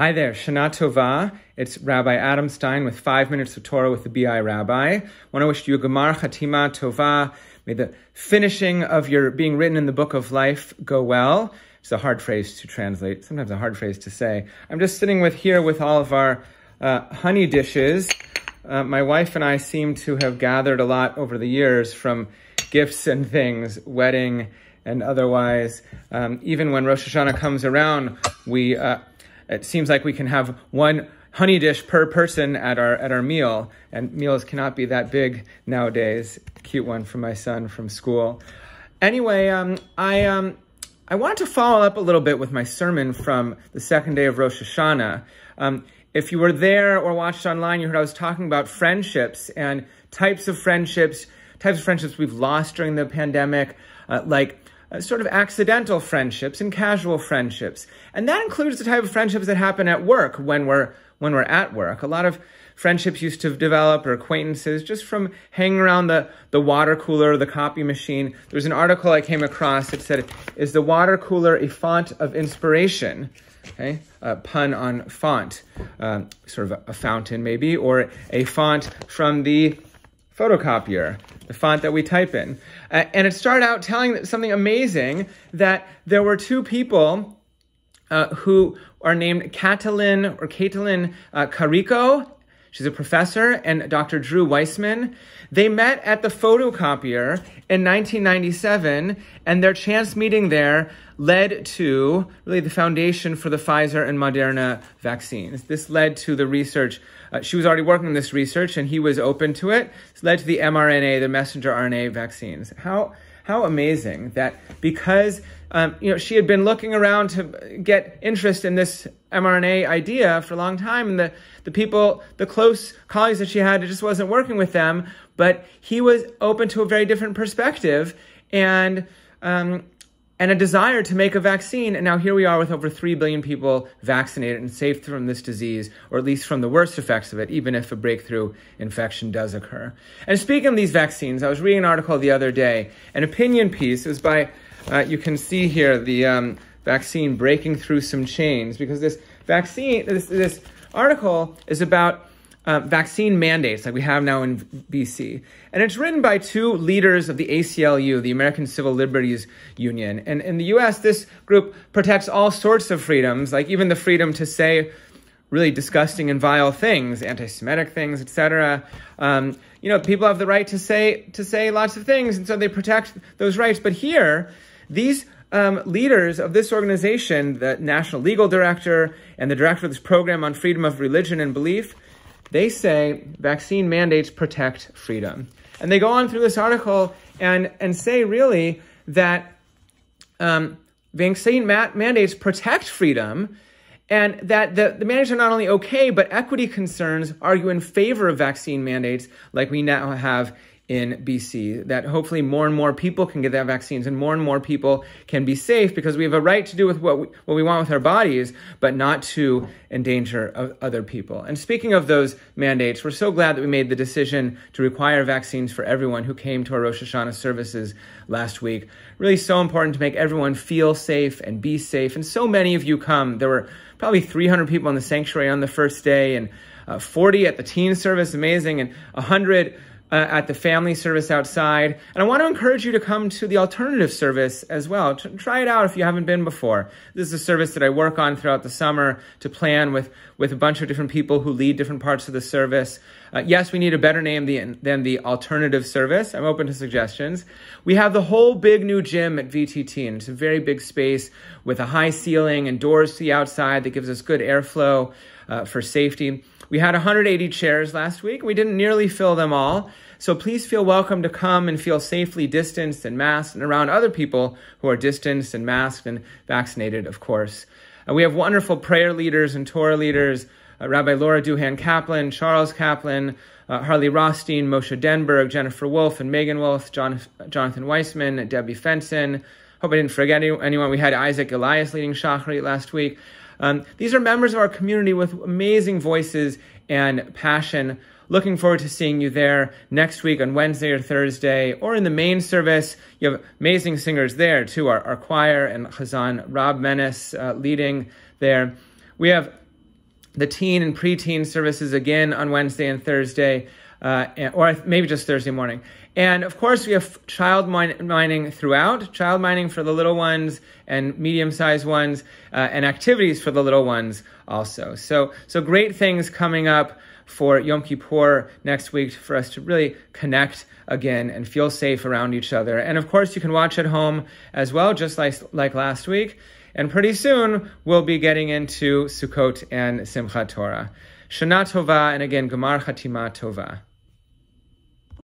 Hi there, Shana Tova. It's Rabbi Adam Stein with 5 Minutes of Torah with the BI Rabbi. I want to wish you a Gemar Chatima Tova. May the finishing of your being written in the book of life go well. It's a hard phrase to translate, sometimes a hard phrase to say. I'm just sitting here with all of our honey dishes. My wife and I seem to have gathered a lot over the years from gifts and things, wedding and otherwise. Even when Rosh Hashanah comes around, it seems like we can have one honey dish per person at our meal, and meals cannot be that big nowadays. Cute one from my son from school. Anyway, I wanted to follow up a little bit with my sermon from the second day of Rosh Hashanah. If you were there or watched online, you heard I was talking about friendships and types of friendships we've lost during the pandemic, sort of accidental friendships and casual friendships. And that includes the type of friendships that happen at work when we're at work. A lot of friendships used to develop, or acquaintances, just from hanging around the water cooler or the copy machine. There was an article I came across that said, is the water cooler a font of inspiration? Okay, a pun on font, sort of a fountain maybe, or a font from the photocopier, the font that we type in. And it started out telling something amazing, that there were two people who are named Caitlin Carico. She's a professor, and Dr. Drew Weissman. They met at the photocopier in 1997, and their chance meeting there led to really the foundation for the Pfizer and Moderna vaccines. This led to the research. She was already working on this research, and he was open to it. This led to the mRNA, the messenger RNA vaccines. How amazing that because she had been looking around to get interest in this mRNA idea for a long time, and the close colleagues that she had, it just wasn't working with them. But he was open to a very different perspective and a desire to make a vaccine. And now here we are with over 3 billion people vaccinated and safe from this disease, or at least from the worst effects of it, even if a breakthrough infection does occur. And speaking of these vaccines, I was reading an article the other day, an opinion piece. It was by, you can see here, the vaccine breaking through some chains, because this vaccine, this article is about vaccine mandates like we have now in BC. And it's written by two leaders of the ACLU, the American Civil Liberties Union. And in the US, this group protects all sorts of freedoms, like even the freedom to say really disgusting and vile things, anti-Semitic things, etc. People have the right to say lots of things, and so they protect those rights. But here, these leaders of this organization, the National Legal Director and the Director of this program on freedom of religion and belief, they say vaccine mandates protect freedom. And they go on through this article and say really that vaccine mandates protect freedom, and that the mandates are not only okay, but equity concerns argue in favor of vaccine mandates like we now have in BC, that hopefully more and more people can get their vaccines and more people can be safe, because we have a right to do with what we want with our bodies, but not to endanger other people. And speaking of those mandates, we're so glad that we made the decision to require vaccines for everyone who came to our Rosh Hashanah services last week. Really so important to make everyone feel safe and be safe. And so many of you come. There were probably 300 people in the sanctuary on the first day, and 40 at the teen service, amazing, and 100 at the family service outside. And I want to encourage you to come to the alternative service as well. Try it out if you haven't been before. This is a service that I work on throughout the summer to plan with a bunch of different people who lead different parts of the service. Yes, we need a better name than the alternative service. I'm open to suggestions. We have the whole big new gym at VTT, and it's a very big space with a high ceiling and doors to the outside that gives us good airflow for safety. We had 180 chairs last week. We didn't nearly fill them all. So please feel welcome to come and feel safely distanced and masked and around other people who are distanced and masked and vaccinated, of course. We have wonderful prayer leaders and Torah leaders, Rabbi Laura Duhan Kaplan, Charles Kaplan, Harley Rothstein, Moshe Denberg, Jennifer Wolf and Megan Wolf, Jonathan Weissman, Debbie Fenson. Hope I didn't forget anyone. We had Isaac Elias leading Shachrit last week. These are members of our community with amazing voices and passion. Looking forward to seeing you there next week on Wednesday or Thursday, or in the main service. You have amazing singers there too, our choir and Chazan Rob Menes leading there. We have the teen and preteen services again on Wednesday and Thursday, or maybe just Thursday morning. And of course, we have child mining throughout, child mining for the little ones and medium-sized ones, and activities for the little ones also. So great things coming up for Yom Kippur next week for us to really connect again and feel safe around each other. And of course, you can watch at home as well, just like last week. And pretty soon, we'll be getting into Sukkot and Simchat Torah. Shana Tova, and again, Gemar Chatima Tova.